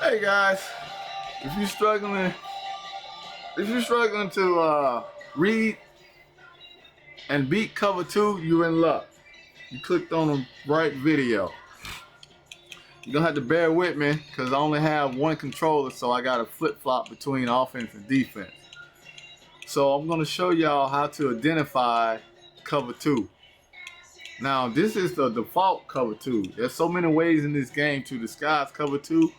Hey guys, if you're struggling to read and beat cover 2, you're in luck. You clicked on the right video. You're gonna have to bear with me because I only have one controller, so I gotta flip-flop between offense and defense. So I'm gonna show y'all how to identify cover 2. Now this is the default cover 2. There's so many ways in this game to disguise cover 2,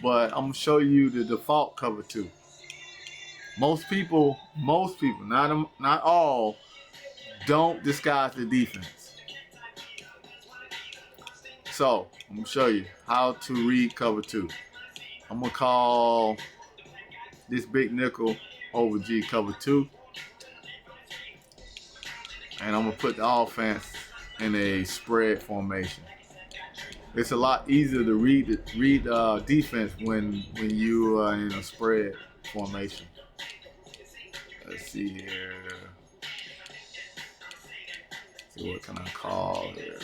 but I'm gonna show you the default cover 2. Most people, not all, don't disguise the defense. So I'm gonna show you how to read cover 2. I'm gonna call this big nickel over G cover 2, and I'm gonna put the offense in a spread formation. It's a lot easier to read defense when you are in a spread formation. Let's see here. Let's see, what can I call here?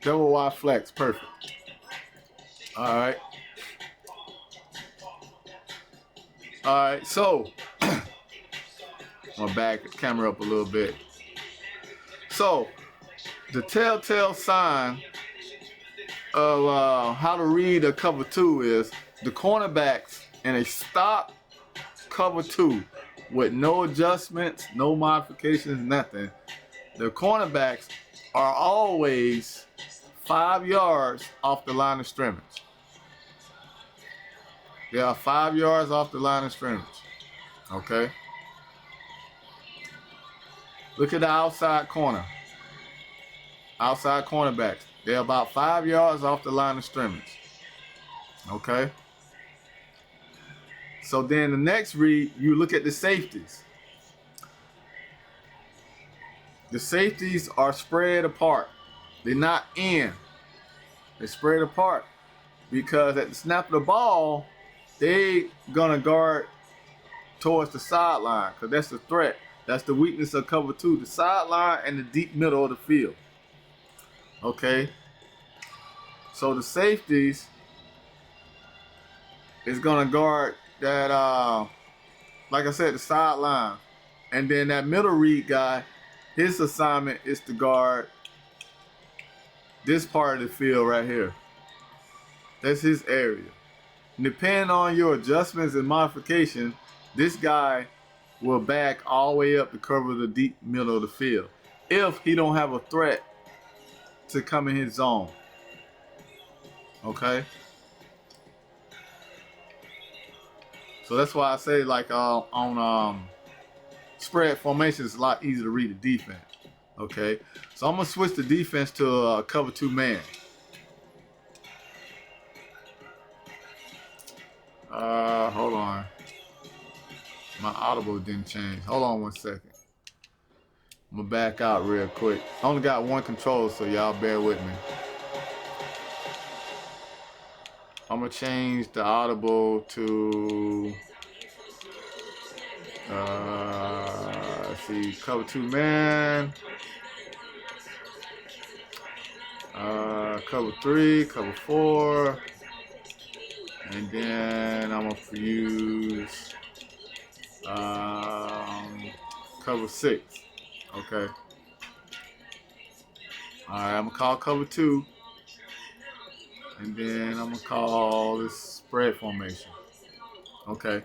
Double Y flex, perfect. All right. All right, so I'm gonna back the camera up a little bit. So the telltale sign of how to read a cover 2 is the cornerbacks in a stock cover 2 with no adjustments, no modifications, nothing. The cornerbacks are always 5 yards off the line of scrimmage. They are 5 yards off the line of scrimmage. Okay? Look at the outside corner. Outside cornerbacks. They're about 5 yards off the line of scrimmage. Okay? So then the next read, you look at the safeties. The safeties are spread apart. They're not in. They're spread apart because at the snap of the ball, they gonna guard towards the sideline because that's the threat. That's the weakness of cover 2, the sideline and the deep middle of the field. Okay? So the safeties is gonna guard that, like I said, the sideline. And then that middle read guy, his assignment is to guard this part of the field right here. That's his area. And depending on your adjustments and modification, this guy will back all the way up to cover the deep middle of the field if he don't have a threat to come in his zone. Okay? So that's why I say, like, on spread formation, it's a lot easier to read the defense. Okay? So I'm gonna switch the defense to cover 2 man. Hold on. My audible didn't change. Hold on 1 second. I'm gonna back out real quick. I only got one controller, so y'all bear with me. I'm gonna change the audible to let's see, cover 2 man, cover 3, cover 4, and then I'm gonna use cover 6. Okay. Alright, I'm gonna call cover 2. And then I'm gonna call this spread formation. Okay.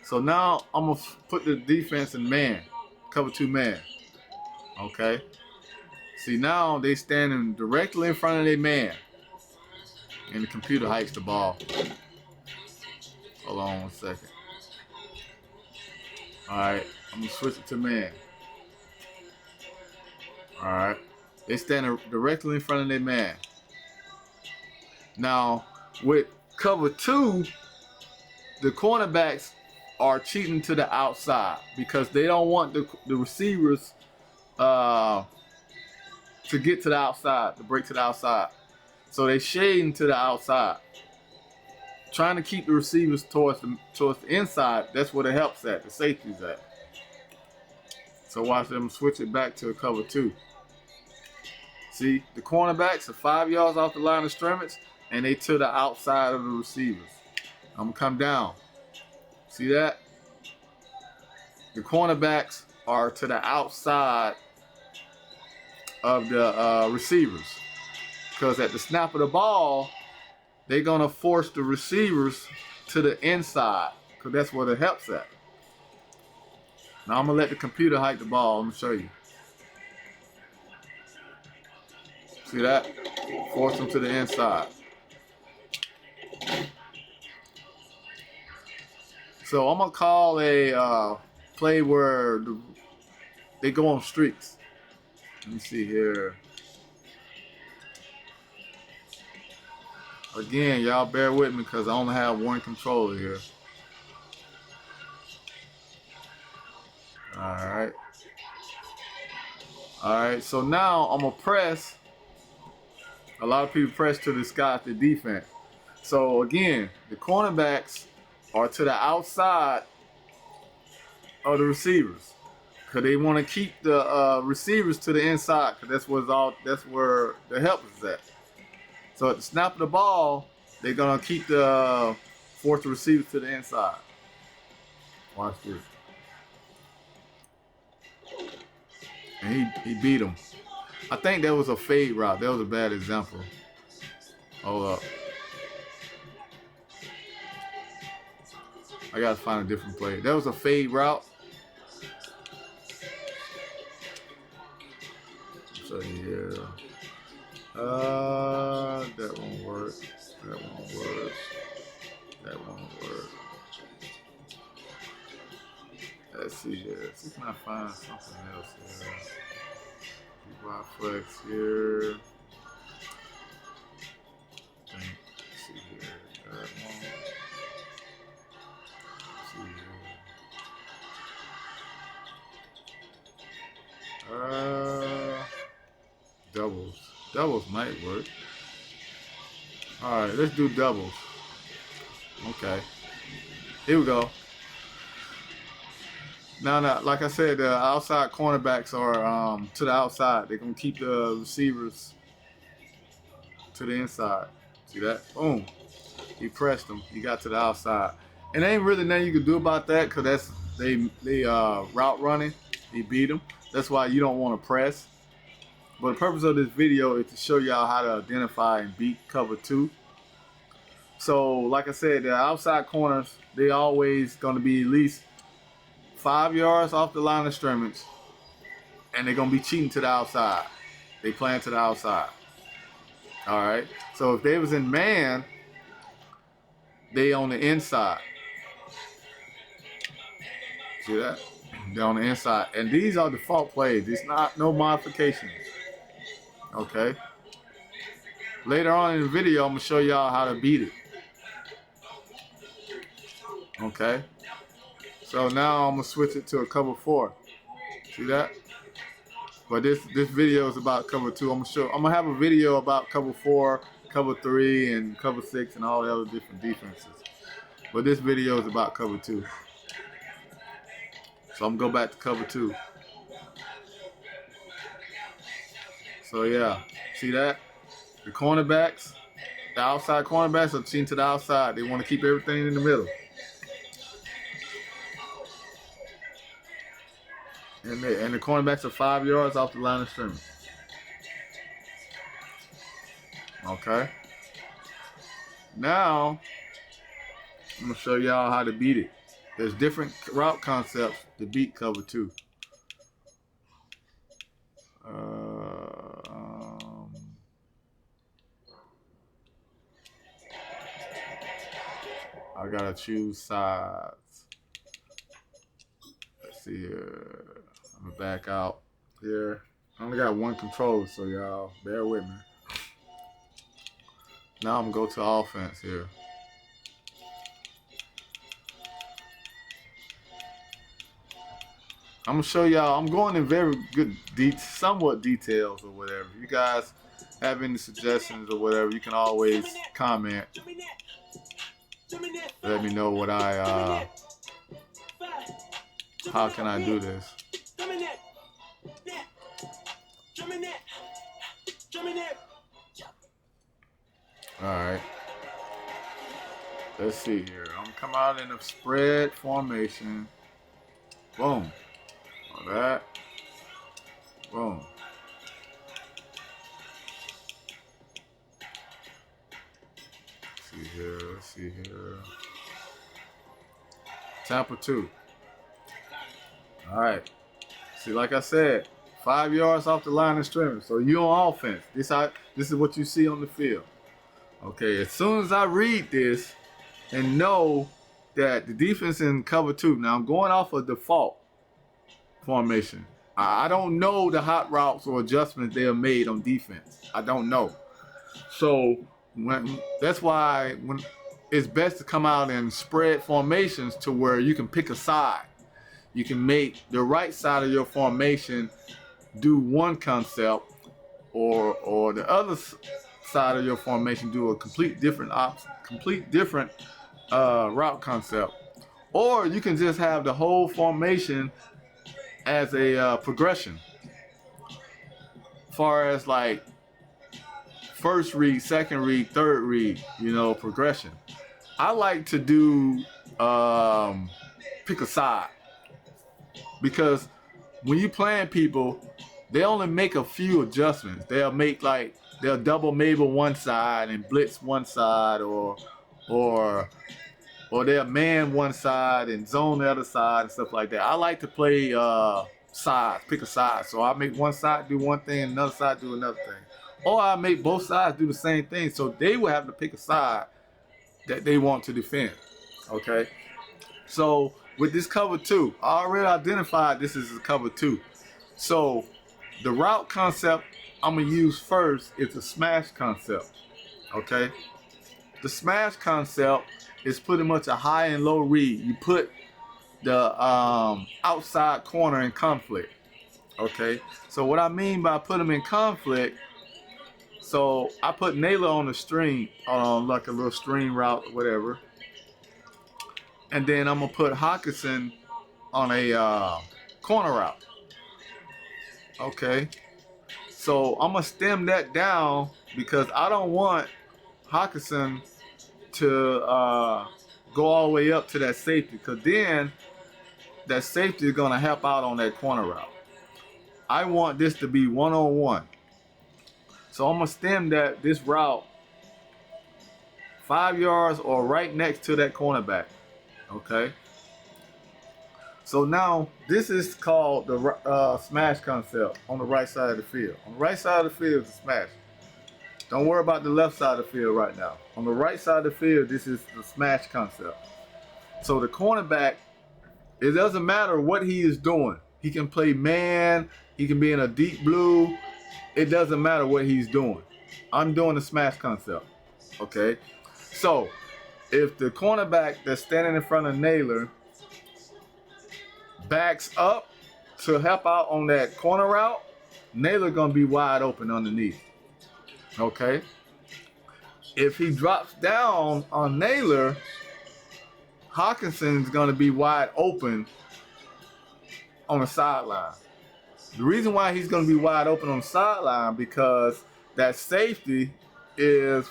So now I'm gonna put the defense in man, cover 2 man. Okay. See, now they standing directly in front of their man. And the computer hikes the ball. Hold on 1 second. Alright, I'm gonna switch it to man. Alright. They standing directly in front of their man. Now, with cover 2, the cornerbacks are cheating to the outside because they don't want the receivers to get to the outside, to break to the outside. So they shading to the outside, trying to keep the receivers towards the inside. That's where the help's at, the safety's at. So watch them switch it back to a cover 2. See, the cornerbacks are 5 yards off the line of scrimmage, and they to the outside of the receivers. I'm gonna come down. See that? The cornerbacks are to the outside of the receivers, because at the snap of the ball, they're gonna force the receivers to the inside, because that's where the help's at. Now I'm gonna let the computer hike the ball. Let me show you. See that? Force them to the inside. So I'm gonna call a play where they go on streaks. Let me see here. Again, y'all bear with me because I only have one controller here. Alright. Alright, so now I'm gonna press. A lot of people press to disguise the defense. So again, the cornerbacks are to the outside of the receivers, because they want to keep the receivers to the inside, because that's where the help is at. So at the snap of the ball, they're gonna keep the force the receivers to the inside. Watch this. And he beat him. I think that was a fade route. That was a bad example. Hold up. I gotta find a different play. That was a fade route. So yeah. That won't work. That won't work. That won't work. Let's see here. See if I can find something else here. Y flex here. Let's see here. That one. Let's see here. Doubles. Doubles might work. Alright, let's do doubles. Okay. Here we go. Now, like I said, the outside cornerbacks are to the outside. They're going to keep the receivers to the inside. See that? Boom. He pressed them. He got to the outside. And there ain't really nothing you can do about that, because that's they route running. He beat them. That's why you don't want to press. But the purpose of this video is to show y'all how to identify and beat cover 2. So, like I said, the outside corners, they always going to be at least 5 yards off the line of scrimmage, and they're gonna be cheating to the outside. They playing to the outside. All right. So if they was in man, they on the inside. See that? They're on the inside, and these are default plays. It's not no modifications. Okay. Later on in the video, I'm gonna show y'all how to beat it. Okay. So now I'm gonna switch it to a cover 4. See that? But this video is about cover 2. I'm gonna have a video about cover 4, cover 3, and cover 6, and all the other different defenses. But this video is about cover 2. So I'm gonna go back to cover 2. So yeah, see that? The cornerbacks, the outside cornerbacks are cheating to the outside. They want to keep everything in the middle. And the cornerbacks are 5 yards off the line of scrimmage. Okay. Now, I'm going to show y'all how to beat it. There's different route concepts to beat cover 2. I got to choose sides. Let's see here. I'm gonna back out here. I only got one controller, so y'all bear with me. Now I'm gonna go to offense here. I'm gonna show y'all. I'm going in very good, somewhat details or whatever. If you guys have any suggestions or whatever, you can always comment. Let me know what how can I do this. Alright. Let's see here. I'm gonna come out in a spread formation. Boom. All that. Boom. Let's see here. Tampa 2. Alright. See, like I said, 5 yards off the line of scrimmage. So you on offense. This is what you see on the field. Okay, as soon as I read this and know that the defense in cover 2, now I'm going off of default formation. I don't know the hot routes or adjustments they have made on defense. I don't know. So that's why when it's best to come out in spread formations to where you can pick a side. You can make the right side of your formation do one concept, or the other side of your formation do a complete different route concept. Or you can just have the whole formation as a progression. As far as like first read, second read, third read, progression. I like to do pick a side, because when you playing people, they only make a few adjustments. They'll double Mabel one side and blitz one side, or they'll man one side and zone the other side and stuff like that. I like to play sides, pick a side. So I make one side do one thing and another side do another thing. Or I make both sides do the same thing, so they will have to pick a side that they want to defend. Okay? So with this cover 2, I already identified this is a cover 2. So the route concept I'm going to use first is the smash concept. Okay? The smash concept is pretty much a high and low read. You put the outside corner in conflict. Okay? So what I mean by put them in conflict, so I put Naylor on the string, like a little string route, whatever. And then I'm going to put Hawkinson on a corner route. Okay. So I'm going to stem that down because I don't want Hawkinson to go all the way up to that safety, because then that safety is going to help out on that corner route. I want this to be one-on-one. So I'm going to stem this route 5 yards or right next to that cornerback. Okay. So now this is called the smash concept on the right side of the field. On the right side of the field is the smash. Don't worry about the left side of the field right now. On the right side of the field, this is the smash concept. So the cornerback, it doesn't matter what he is doing. He can play man, he can be in a deep blue. It doesn't matter what he's doing. I'm doing the smash concept. Okay. So if the cornerback that's standing in front of Naylor backs up to help out on that corner route, Naylor gonna be wide open underneath. Okay. If he drops down on Naylor, Hawkinson's gonna be wide open on the sideline. The reason why he's gonna be wide open on the sideline, because that safety is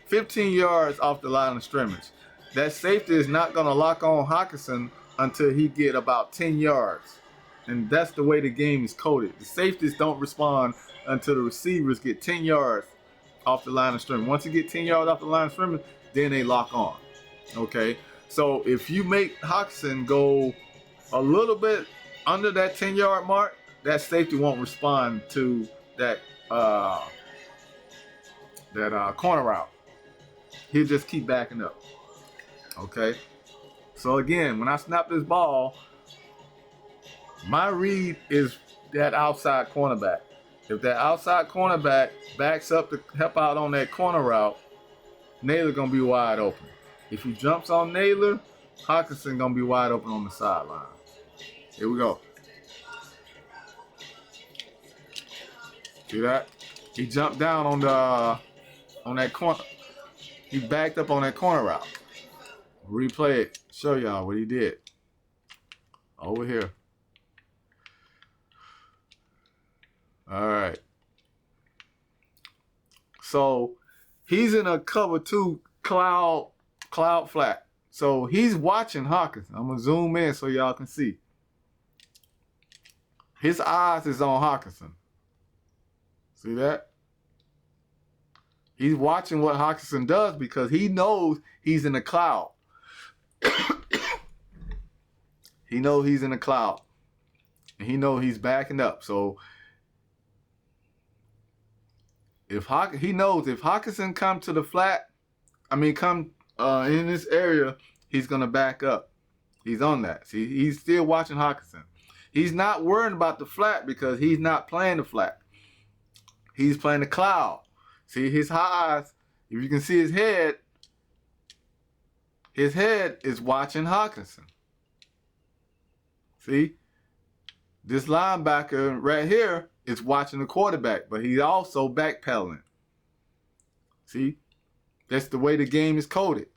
15 yards off the line of scrimmage. That safety is not gonna lock on Hawkinson until he get about 10 yards. And that's the way the game is coded. The safeties don't respond until the receivers get 10 yards off the line of scrimmage. Once you get 10 yards off the line of scrimmage, then they lock on. Okay? So if you make Hawkinson go a little bit under that 10-yard mark, that safety won't respond to that corner route. He'll just keep backing up. Okay? So again, when I snap this ball, my read is that outside cornerback. If that outside cornerback backs up to help out on that corner route, Naylor gonna be wide open. If he jumps on Naylor, Hawkinson gonna be wide open on the sideline. Here we go. See that? He jumped down on that corner. He backed up on that corner route. Replay it. Show y'all what he did. Over here. All right. So he's in a cover 2 cloud flat. So he's watching Hawkinson. I'm gonna zoom in so y'all can see. His eyes is on Hawkinson. See that? He's watching what Hawkinson does because he knows he's in the cloud. He knows he's in the cloud. And he knows he's backing up. So he knows if Hawkinson come to the flat, come in this area, he's gonna back up. He's on that. See, he's still watching Hawkinson. He's not worrying about the flat because he's not playing the flat. He's playing the cloud. See his eyes, if you can see his head is watching Hawkinson. See? This linebacker right here is watching the quarterback, but he's also backpedaling. See? That's the way the game is coded.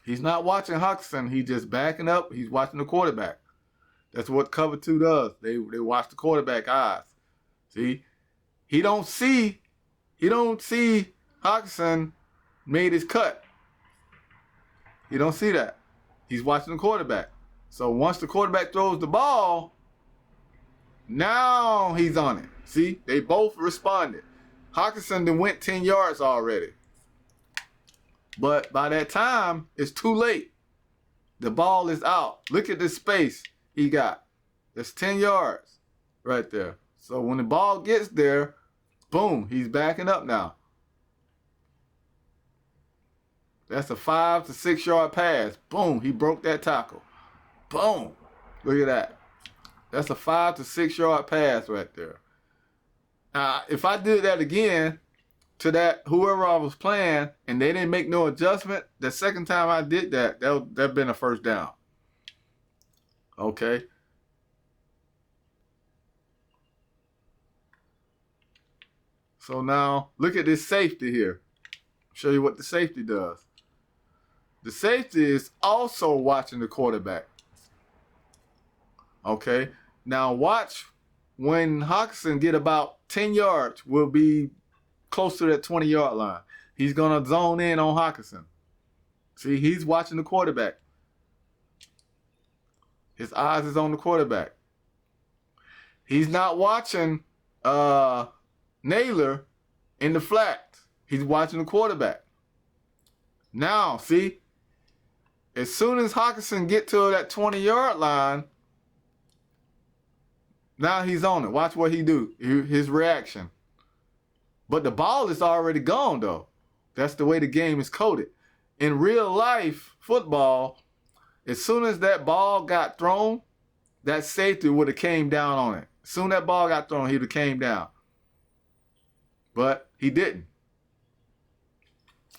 He's not watching Hawkinson, he's just backing up, he's watching the quarterback. That's what cover 2 does. They watch the quarterback eyes. See? He don't see Hawkinson made his cut. He don't see that. He's watching the quarterback. So once the quarterback throws the ball, now he's on it. See, they both responded. Hawkinson then went 10 yards already. But by that time, it's too late. The ball is out. Look at this space he got. That's 10 yards right there. So when the ball gets there, boom, he's backing up now. That's a 5 to 6 yard pass. Boom, he broke that tackle. Boom. Look at that. That's a 5 to 6 yard pass right there. Now, if I did that again to that whoever I was playing and they didn't make no adjustment, the second time I did that, that'd been a first down. Okay. So now look at this safety here. Show you what the safety does. The safety is also watching the quarterback. Okay. Now watch when Hawkinson get about 10 yards, will be close to that 20-yard line. He's going to zone in on Hawkinson. See, he's watching the quarterback. His eyes is on the quarterback. He's not watching Naylor in the flat. He's watching the quarterback. Now, see, as soon as Hawkinson get to that 20-yard line, now he's on it. Watch what he do, his reaction. But the ball is already gone, though. That's the way the game is coded. In real life football, as soon as that ball got thrown, that safety would have came down on it. As soon as that ball got thrown, he would have came down. But he didn't.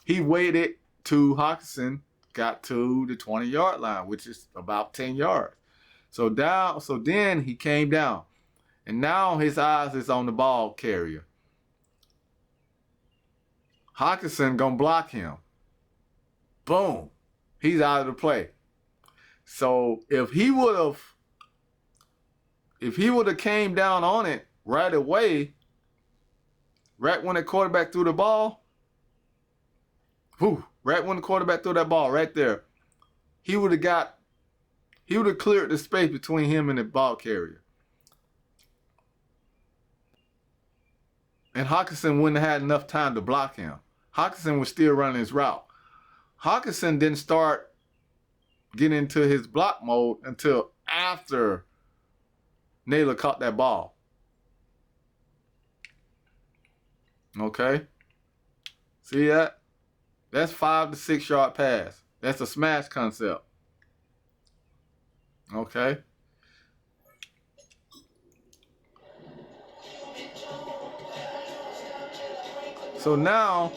He waited till Hawkinson got to the 20-yard line, which is about 10 yards. So then he came down. And now his eyes is on the ball carrier. Hawkinson gonna block him. Boom. He's out of the play. So if he would have came down on it right away, right when the quarterback threw the ball, right when the quarterback threw that ball right there, he would have cleared the space between him and the ball carrier. And Hawkinson wouldn't have had enough time to block him. Hawkinson was still running his route. Hawkinson didn't start getting into his block mode until after Naylor caught that ball. Okay? See that? That's 5 to 6 yard pass. That's a smash concept. Okay? So now,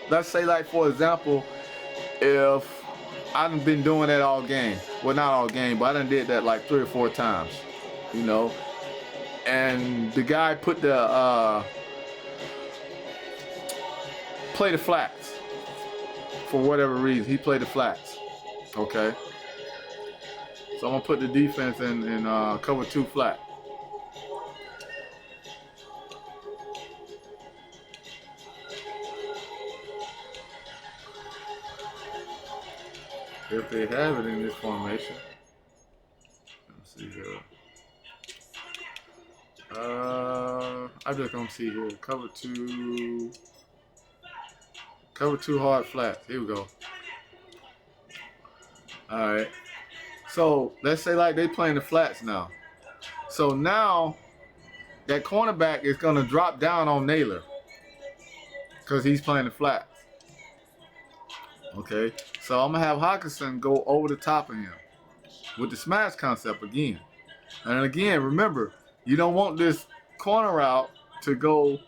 let's say, like, for example, if I done been doing that all game. Well, not all game, but I done did that like 3 or 4 times, you know. And the guy put the, play the flats. For whatever reason, he played the flats. Okay. So I'm gonna put the defense in cover 2 flat. if they have it in this formation. Let's see here. I'm just gonna see here. Cover two hard flats. Here we go. All right. So let's say like they playing the flats now. So now that cornerback is gonna drop down on Naylor because he's playing the flats. Okay. So I'm gonna have Hawkinson go over the top of him with the smash concept again. And again, remember, you don't want this corner route to go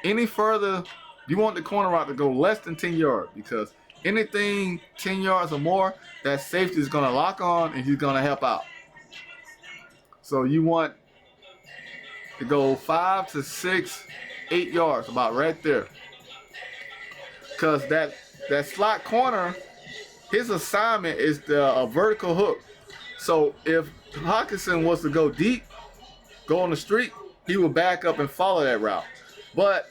any further. You want the corner route to go less than 10 yards because anything 10 yards or more, that safety is going to lock on and he's going to help out. So you want to go 5 to 6, 8 yards, about right there. Because that slot corner, his assignment is the vertical hook. So if Hawkinson was to go deep, go on the street, he would back up and follow that route. But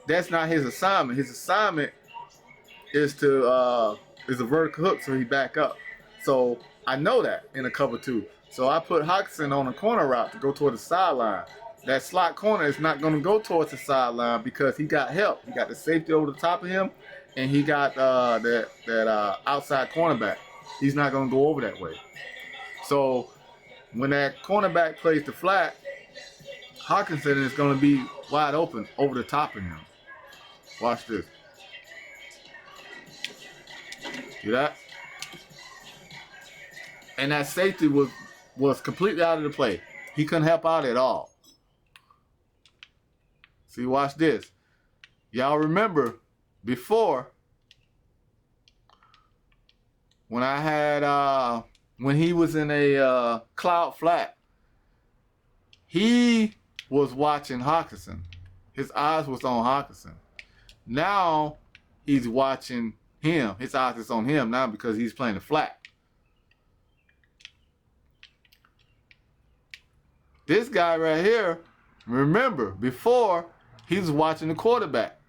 that's not his assignment. His assignment is to is a vertical hook, so he back up. So I know that in a cover two. So I put Hawkinson on a corner route to go toward the sideline. That slot corner is not going to go towards the sideline because he got help. He got the safety over the top of him, and he got that outside cornerback. He's not going to go over that way. So when that cornerback plays the flat, Hawkinson is going to be wide open over the top of him. Watch this. See that? And that safety was completely out of the play. He couldn't help out at all. See, watch this. Y'all remember before when I had when he was in a cloud flat, he was watching Hawkinson. His eyes was on Hawkinson. Now he's watching him. His eyes is on him now because he's playing the flat. This guy right here, remember, before he was watching the quarterback.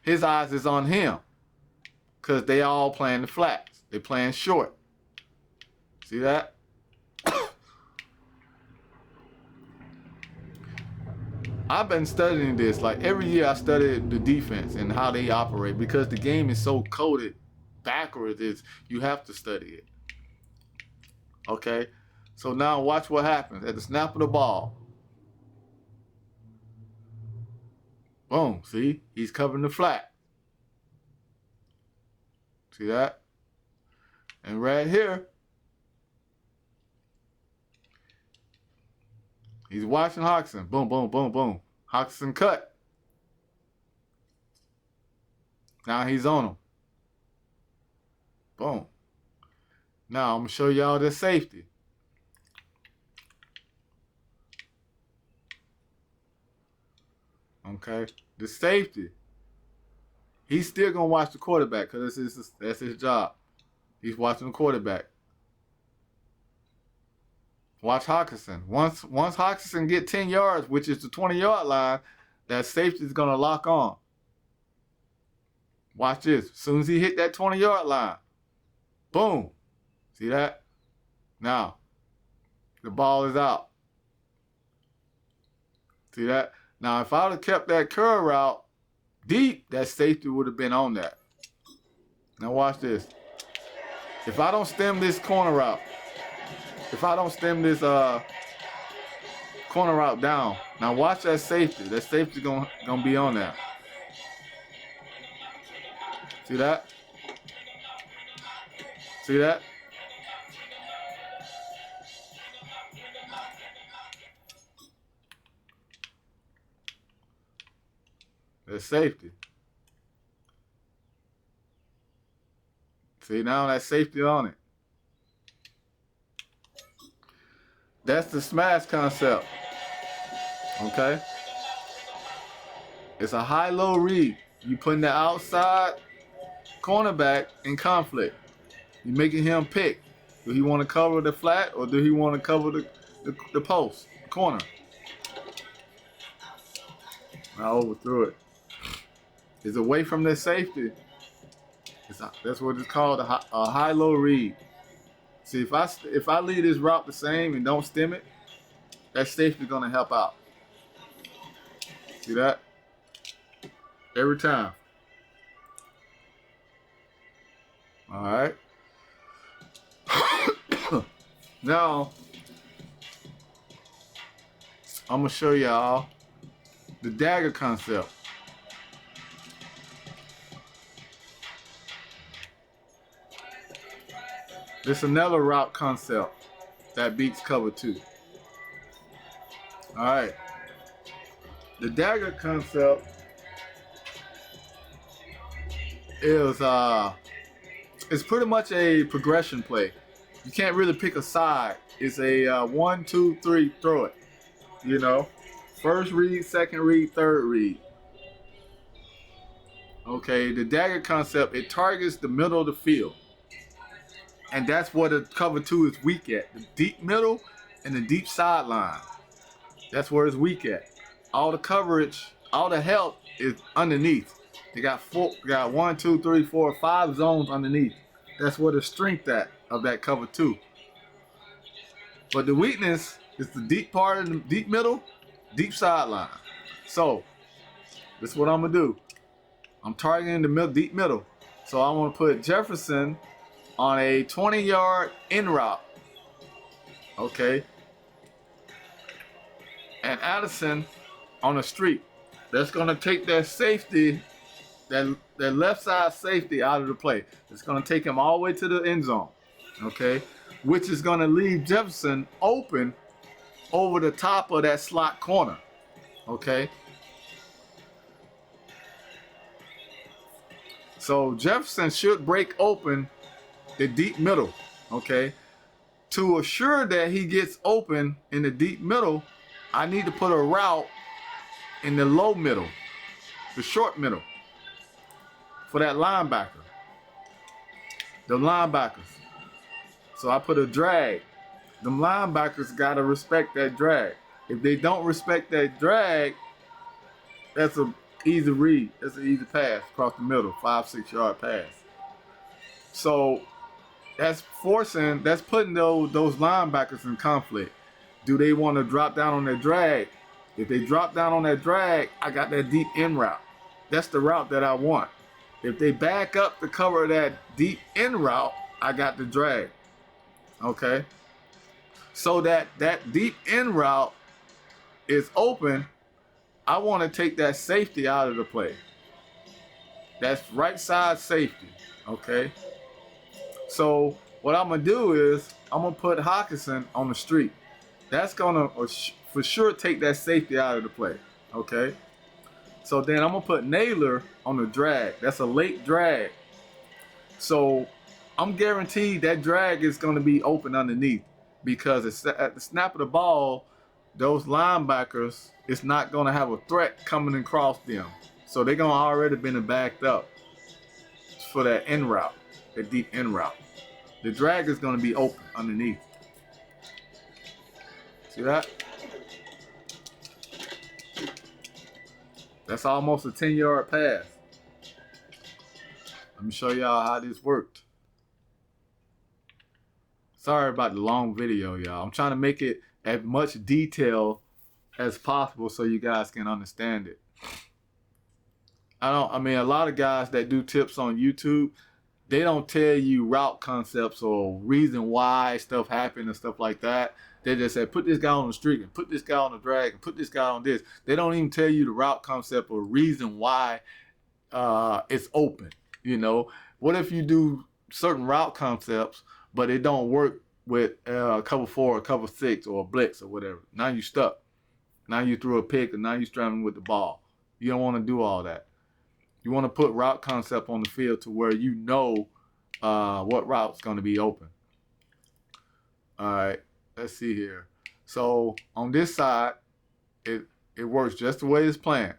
His eyes is on him because they all playing the flats. They playing short. See that? I've been studying this. Like every year I study the defense and how they operate because the game is so coded backwards. You have to study it. Okay? So now watch what happens at the snap of the ball. Boom. See? He's covering the flat. See that? And right here, he's watching Hawkinson. Boom, boom, boom, boom. Hawkinson cut. Now he's on him. Boom. Now I'm going to show y'all the safety. Okay. The safety. He's still going to watch the quarterback because that's his job. He's watching the quarterback. Watch Hawkinson. Once Hawkinson get 10 yards, which is the 20-yard line, that safety is going to lock on. Watch this. As soon as he hit that 20-yard line, boom. See that? Now, the ball is out. See that? Now, if I would have kept that curl route deep, that safety would have been on that. Now, watch this. If I don't stem this corner route, if I don't stem this corner route down, now watch that safety. That safety gonna be on there. See that? See that? That's safety. See, now that safety on it. That's the smash concept. Okay? It's a high-low read. You putting the outside cornerback in conflict. You making him pick. Do he want to cover the flat or do he want to cover the post, corner? I overthrew it. It's away from the safety. That's what it's called, a high-low read. See, if I leave this route the same and don't stem it, that safety gonna help out. See that? Every time. All right. Now, I'm gonna show y'all the dagger concept. This another route concept that beats cover 2. All right. The dagger concept is it's pretty much a progression play. You can't really pick a side. It's a 1, 2, 3, throw it. You know, first read, second read, third read. Okay, the dagger concept, it targets the middle of the field. And that's what the cover 2 is weak at. The deep middle and the deep sideline. That's where it's weak at. All the coverage, all the help is underneath. They got 1, 2, 3, 4, 5 zones underneath. That's where the strength of that cover 2. But the weakness is the deep part of the deep middle, deep sideline. So this is what I'm gonna do. I'm targeting the deep middle. So I'm gonna put Jefferson on a 20-yard in route. Okay. And Addison on a street. That's gonna take that safety, that left side safety out of the play. It's gonna take him all the way to the end zone. Okay. Which is gonna leave Jefferson open over the top of that slot corner. Okay. So Jefferson should break open the deep middle. Okay. To assure that he gets open in the deep middle, I need to put a route in the low middle, the short middle, for that linebacker. The linebackers. So I put a drag. Them linebackers gotta respect that drag. If they don't respect that drag, that's an easy read. That's an easy pass across the middle, 5, 6 yard pass. So that's putting those linebackers in conflict. Do they want to drop down on that drag? If they drop down on that drag, I got that deep in route. That's the route that I want. If they back up to cover that deep in route, I got the drag. Okay. So that deep in route is open. I want to take that safety out of the play. That's right side safety. Okay. So what I'm gonna do is I'm gonna put Hawkinson on the street. That's gonna for sure take that safety out of the play. Okay. So then I'm gonna put Naylor on the drag. That's a late drag. So I'm guaranteed that drag is gonna be open underneath, because it's at the snap of the ball, those linebackers, it's not gonna have a threat coming across them. So they're gonna already been backed up for that in route, the deep in route. The drag is gonna be open underneath. See that? That's almost a 10-yard pass. Let me show y'all how this worked. Sorry about the long video, y'all. I'm trying to make it as much detail as possible so you guys can understand it. I mean, a lot of guys that do tips on YouTube, they don't tell you route concepts or reason why stuff happened and stuff like that. They just say, put this guy on the street and put this guy on the drag and put this guy on this. They don't even tell you the route concept or reason why it's open. You know, what if you do certain route concepts, but it don't work with cover 4 or cover 6 or a blitz or whatever? Now you stuck. Now you threw a pick and now you're scrambling with the ball. You don't want to do all that. You want to put route concept on the field to where you know what route's going to be open. All right, let's see here. So on this side, it works just the way it's planned.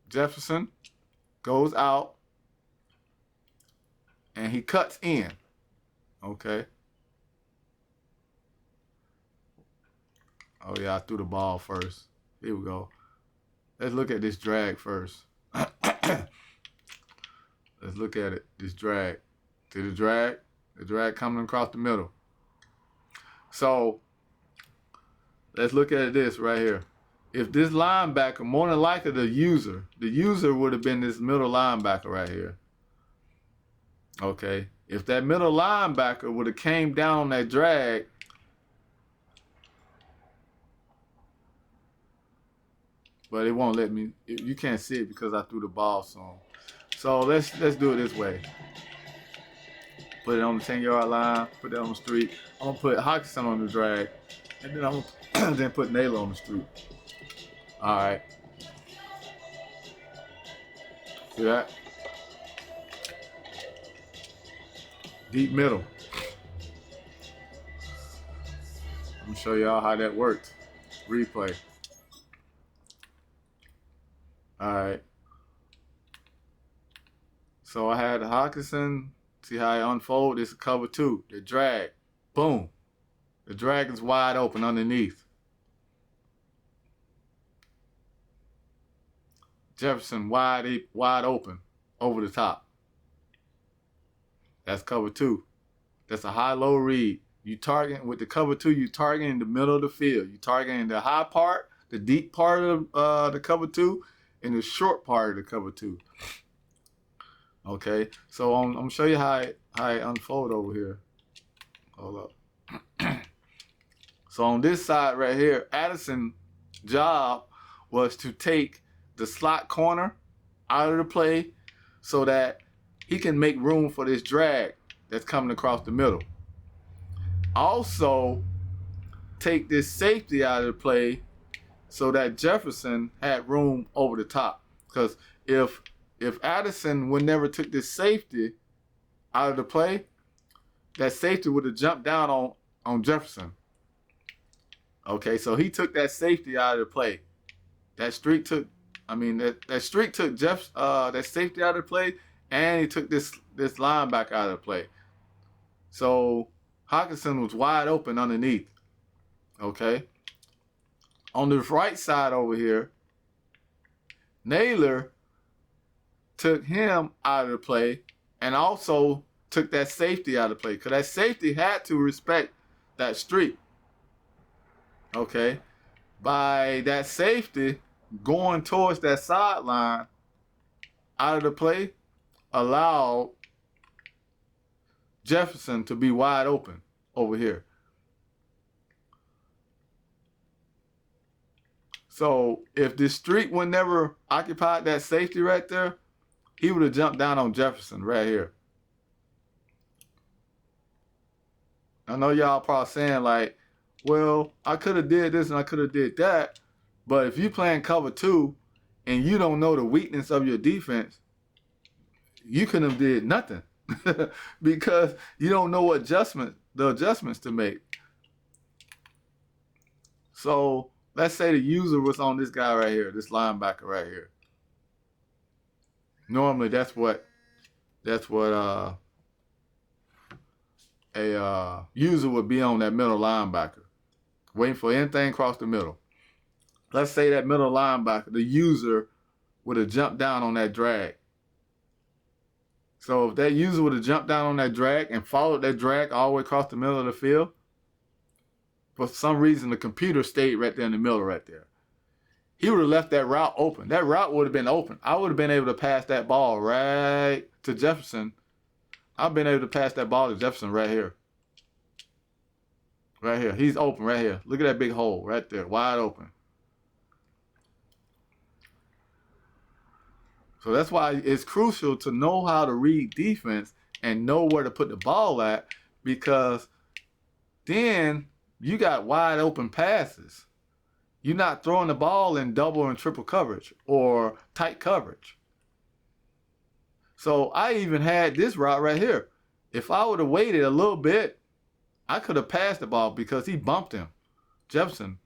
Jefferson goes out and he cuts in. Okay. Oh yeah, I threw the ball first. Here we go. Let's look at this drag first. Let's look at it, this drag. See the drag coming across the middle. So let's look at this right here. If this linebacker, more than likely the user would have been this middle linebacker right here. Okay, if that middle linebacker would have came down on that drag, but it won't let me. You can't see it because I threw the ball soon. So let's do it this way. Put it on the 10-yard line. Put it on the street. I'm gonna put Hawkinson on the drag, and then I'm gonna then put Naylor on the street. All right. See that? Deep middle. I'm gonna show y'all how that works. Replay. All right. So I had Hawkinson. See how it unfold? This is cover 2. The drag. Boom. The drag is wide open underneath. Jefferson wide open over the top. That's cover 2. That's a high-low read. You target with the cover 2. You targeting the middle of the field. You targeting the high part, the deep part of the cover 2, and the short part of the cover 2. Okay, so I'm gonna show you how it unfold over here. Hold up. So on this side right here, Addison's job was to take the slot corner out of the play so that he can make room for this drag that's coming across the middle. Also, take this safety out of the play so that Jefferson had room over the top. Because if Addison would never took this safety out of the play, that safety would have jumped down on Jefferson. Okay, so he took that safety out of the play. That streak took that streak took that safety out of the play, and he took this linebacker out of the play. So Hawkinson was wide open underneath. Okay. On the right side over here, Naylor took him out of the play and also took that safety out of the play because that safety had to respect that streak. Okay. By that safety going towards that sideline out of the play allowed Jefferson to be wide open over here. So if this streak would never occupied that safety right there, he would have jumped down on Jefferson right here. I know y'all probably saying like, well, I could have did this and I could have did that. But if you playing cover 2 and you don't know the weakness of your defense, you couldn't have did nothing because you don't know what the adjustments to make. So let's say the user was on this guy right here, this linebacker right here. Normally that's what a user would be on that middle linebacker, waiting for anything across the middle. Let's say that middle linebacker, the user would have jumped down on that drag. So if that user would have jumped down on that drag and followed that drag all the way across the middle of the field, for some reason the computer stayed right there in the middle right there. He would have left that route open. That route would have been open. I would have been able to pass that ball right to Jefferson. I've been able to pass that ball to Jefferson right here. Right here. He's open right here. Look at that big hole right there, wide open. So that's why it's crucial to know how to read defense and know where to put the ball at, because then you got wide open passes. You're not throwing the ball in double and triple coverage or tight coverage. So I even had this route right here. If I would have waited a little bit, I could have passed the ball because he bumped him, Jefferson,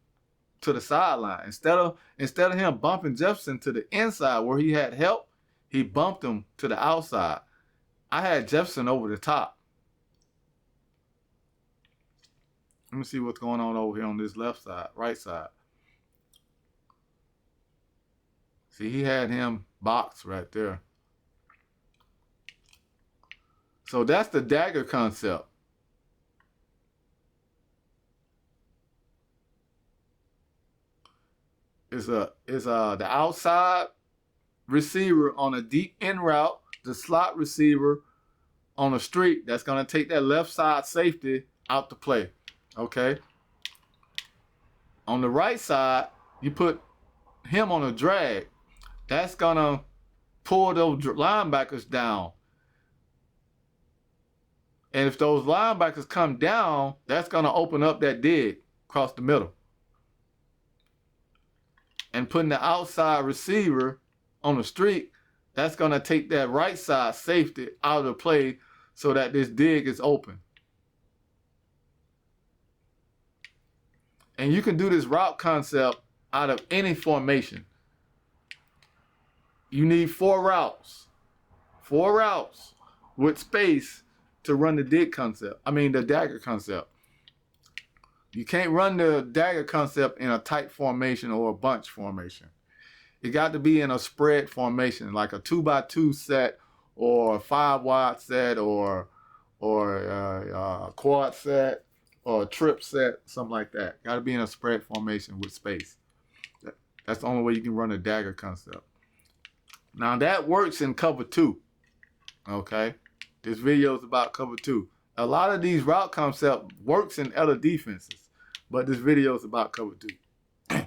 to the sideline. Instead of him bumping Jefferson to the inside where he had help, he bumped him to the outside. I had Jefferson over the top. Let me see what's going on over here on this left side, right side. See, he had him boxed right there. So that's the dagger concept. It's the outside receiver on a deep in route, the slot receiver on a street that's gonna take that left side safety out to play. Okay. On the right side, you put him on a drag. That's gonna pull those linebackers down. And if those linebackers come down, that's gonna open up that dig across the middle. And putting the outside receiver on the street, that's gonna take that right side safety out of the play so that this dig is open. And you can do this route concept out of any formation. You need 4 routes. 4 routes with space to run the dig concept. I mean the dagger concept. You can't run the dagger concept in a tight formation or a bunch formation. It got to be in a spread formation, like a 2x2 set or a 5 wide set or a quad set or a trip set, something like that. Got to be in a spread formation with space. That's the only way you can run a dagger concept. Now that works in cover 2. Okay, this video is about cover 2. A lot of these route concept works in other defenses, but this video is about cover 2.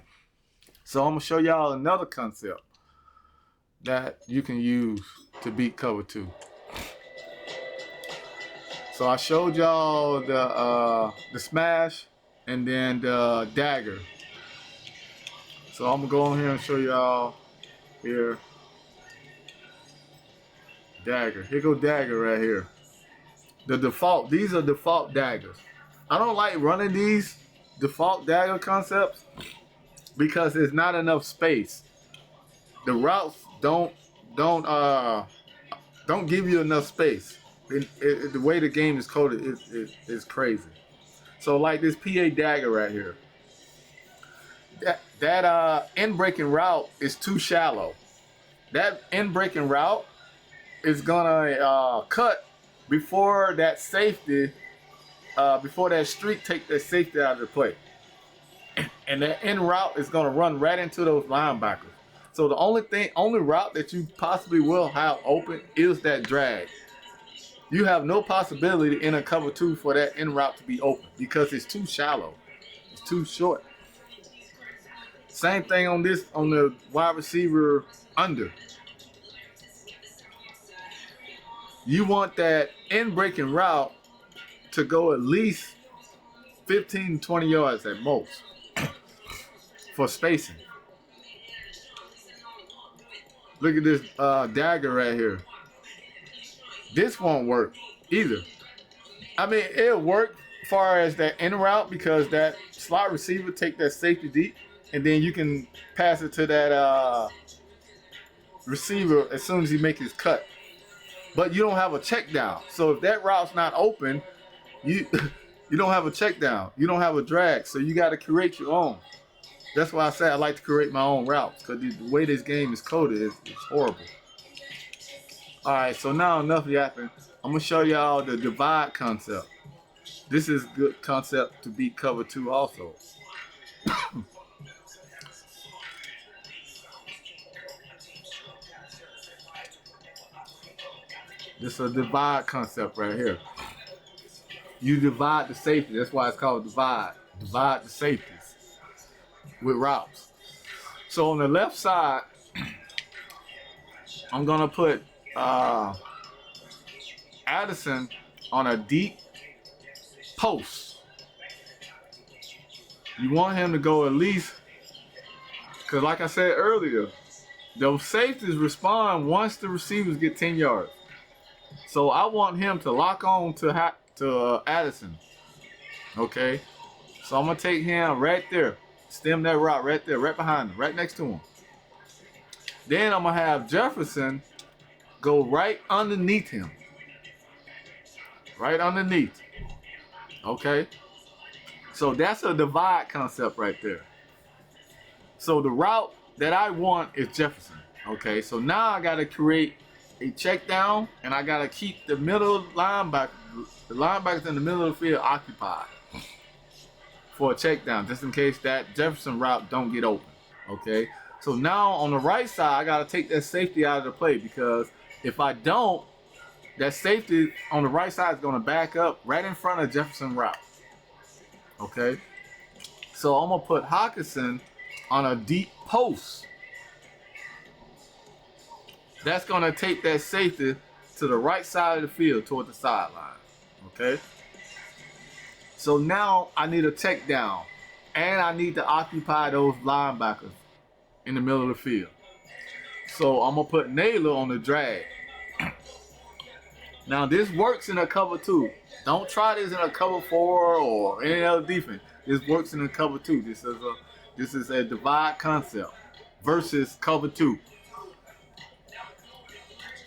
So I'm gonna show y'all another concept that you can use to beat cover 2. So I showed y'all the smash and then the dagger. So I'm gonna go on here and show y'all here. Dagger. Here go dagger right here. The default. These are default daggers. I don't like running these default dagger concepts because there's not enough space. The routes don't give you enough space. The way the game is coded is crazy. So like this PA dagger right here. That end breaking route is too shallow. That end breaking route is gonna cut before that safety, before that streak take that safety out of the play. And that end route is gonna run right into those linebackers. So the only route that you possibly will have open is that drag. You have no possibility in a cover 2 for that end route to be open because it's too shallow. It's too short. Same thing on the wide receiver under. You want that end breaking route to go at least 15 to 20 yards at most for spacing. Look at this dagger right here. This won't work either. I mean, it'll work as far as that end route because that slot receiver take that safety deep and then you can pass it to that receiver as soon as he makes his cut. But you don't have a check down. So if that route's not open, you don't have a check down. You don't have a drag. So you got to create your own. That's why I say I like to create my own routes because the way this game is coded is horrible. All right, so now enough yapping. I'm gonna show y'all the divide concept. This is good concept to beat cover 2 also. This is a divide concept right here. You divide the safety. That's why it's called divide. Divide the safeties with routes. So on the left side, I'm gonna put Addison on a deep post. You want him to go at least, because like I said earlier, those safeties respond once the receivers get 10 yards. So I want him to lock on to Addison. Okay, so I'm gonna take him right there, stem that route right there, right behind him, right next to him. Then I'm gonna have Jefferson go right underneath him. Right underneath. Okay? So that's a divide concept right there. So the route that I want is Jefferson. Okay, so now I gotta create a check down, and I gotta keep the middle linebacker, the linebackers in the middle of the field occupied for a check down, just in case that Jefferson route don't get open. Okay, so now on the right side, I gotta take that safety out of the play, because if I don't, that safety on the right side is gonna back up right in front of Jefferson route. Okay, so I'm gonna put Hockenson on a deep post. That's gonna take that safety to the right side of the field toward the sideline. Okay, so now I need a check down, and I need to occupy those linebackers in the middle of the field. So I'm gonna put Naylor on the drag. Now this works in a cover 2. Don't try this in a cover 4 or any other defense. This works in a cover 2. This is a divide concept versus cover 2.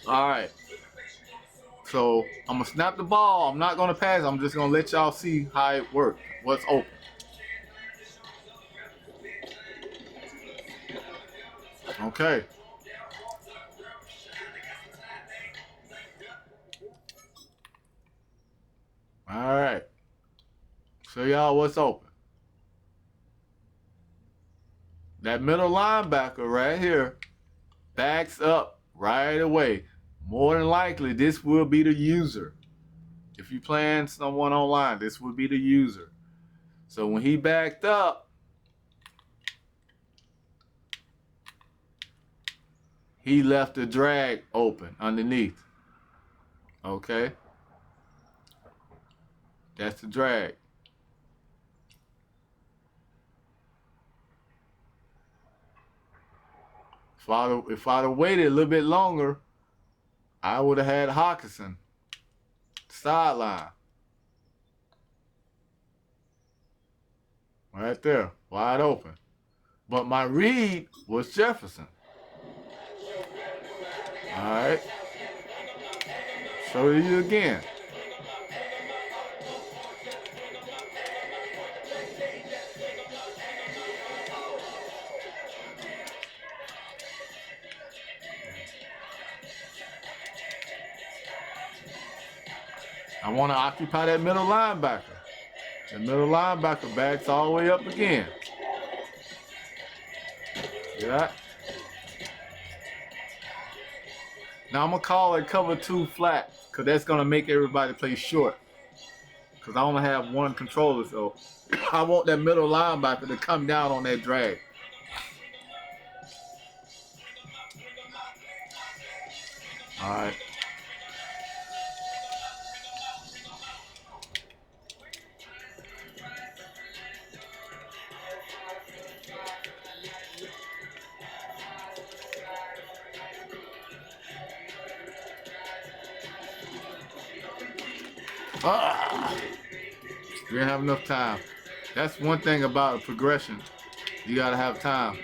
All right. So I'm gonna snap the ball. I'm not gonna pass. I'm just gonna let y'all see how it works. What's open. Okay. All right. So y'all, what's open? That middle linebacker right here backs up right away. More than likely, this will be the user. If you playing someone online, this will be the user. So when he backed up, he left the drag open underneath. Okay? That's the drag. If I'd have waited a little bit longer, I would have had Hockenson sideline. Right there, wide open. But my read was Jefferson. All right. Show you again. I want to occupy that middle linebacker. The middle linebacker backs all the way up again. See that? Now I'm going to call it cover 2 flat, because that's going to make everybody play short. Because I only have one controller, so I want that middle linebacker to come down on that drag. All right. We didn't have enough time. That's one thing about a progression. You gotta have time.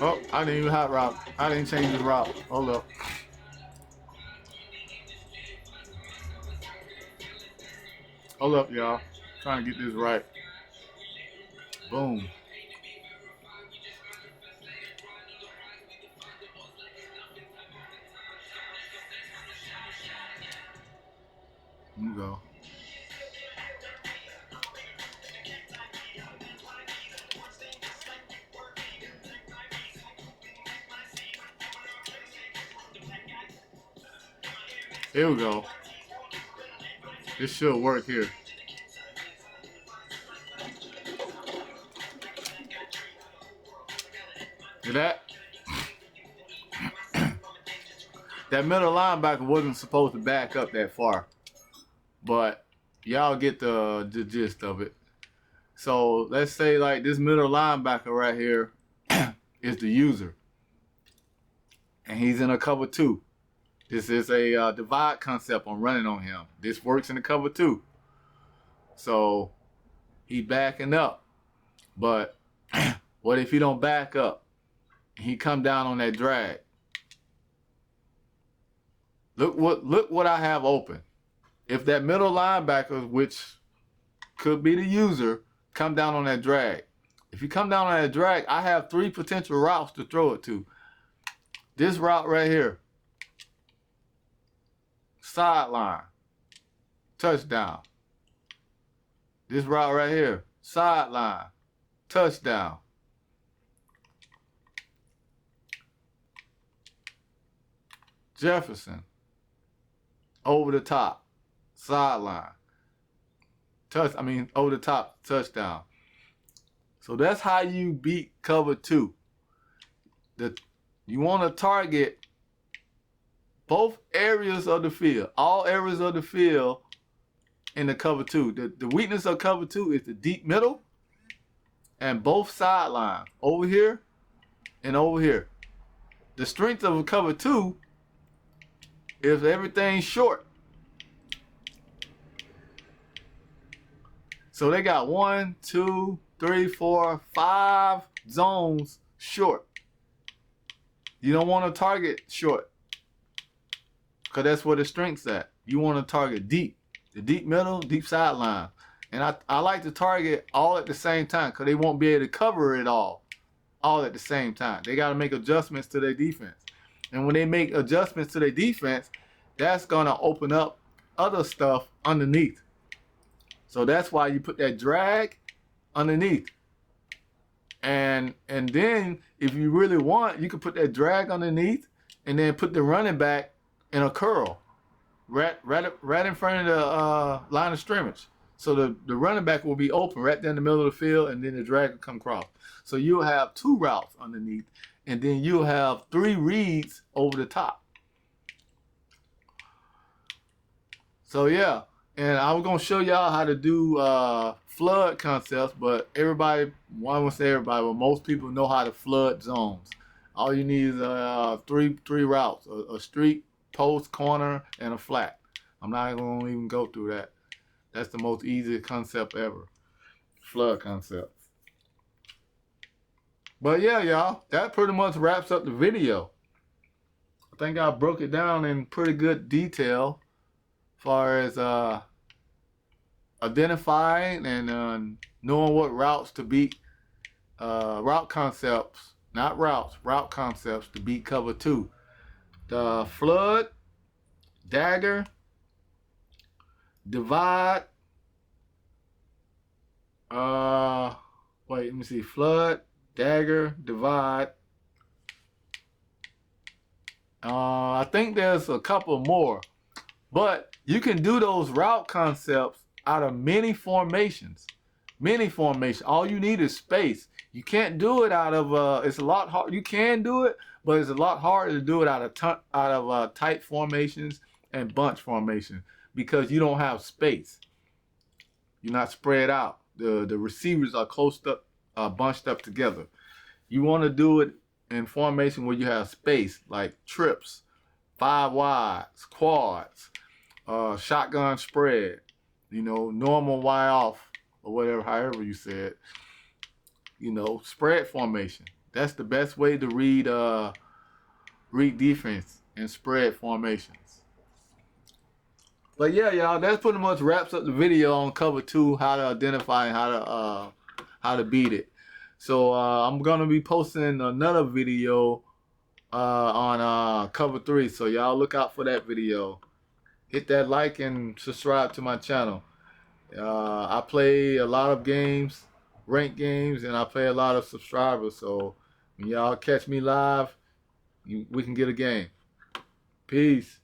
Oh, I didn't even hot route. I didn't change the route. Hold up. Hold up, y'all. Trying to get this right. Boom. Here we go. Here we go. This should work here. See that? That middle linebacker wasn't supposed to back up that far, but y'all get the gist of it. So let's say like this middle linebacker right here is the user, and he's in a cover 2. This is a divide concept I'm running on him. This works in the cover 2. So he backing up, but what if he don't back up? He come down on that drag. Look what I have open. If that middle linebacker, which could be the user, come down on that drag. If you come down on that drag, I have 3 potential routes to throw it to. This route right here, sideline, touchdown. This route right here, sideline, touchdown. Jefferson, over the top, sideline, over the top, touchdown. So that's how you beat cover 2. You want to target both areas of the field, all areas of the field in the cover 2. The weakness of cover 2 is the deep middle and both sidelines, over here and over here. The strength of a cover 2 is everything's short. So they got 1, 2, 3, 4, 5 zones short. You don't want to target short, because that's where the strength's at. You want to target deep. The deep middle, deep sideline. And I like to target all at the same time, because they won't be able to cover it all at the same time. They got to make adjustments to their defense. And when they make adjustments to their defense, that's going to open up other stuff underneath. So that's why you put that drag underneath. And then if you really want, you can put that drag underneath and then put the running back in a curl right in front of the line of scrimmage. So the running back will be open right there in the middle of the field, and then the drag will come across. So you'll have 2 routes underneath, and then you'll have 3 reads over the top. So yeah, and I was gonna show y'all how to do flood concepts, but everybody, well, I won't say everybody, but most people know how to flood zones. All you need is three routes: a streak, post, corner, and a flat. I'm not gonna even go through that. That's the most easy concept ever, flood concept. But yeah, y'all, that pretty much wraps up the video. I think I broke it down in pretty good detail as far as identifying and knowing what routes to beat, route concepts, not routes, route concepts to beat cover 2. The flood, dagger, divide, wait, let me see, flood, dagger, divide. I think there's a couple more, but you can do those route concepts out of many formations. Many formations. All you need is space. You can't do it out of it's a lot hard. You can do it, but it's a lot harder to do it out of tight formations and bunch formation, because you don't have space. You're not spread out. The receivers are close up, bunched up together. You want to do it in formation where you have space, like trips, 5 wides, quads, shotgun spread, you know, normal Y off, or whatever, however you said. You know, spread formation. That's the best way to read defense and spread formations. But yeah, y'all, that pretty much wraps up the video on cover 2, how to identify and how to beat it. So I'm gonna be posting another video on cover 3. So y'all look out for that video. Hit that like and subscribe to my channel. I play a lot of games, ranked games, and I play a lot of subscribers. So when y'all catch me live, we can get a game. Peace.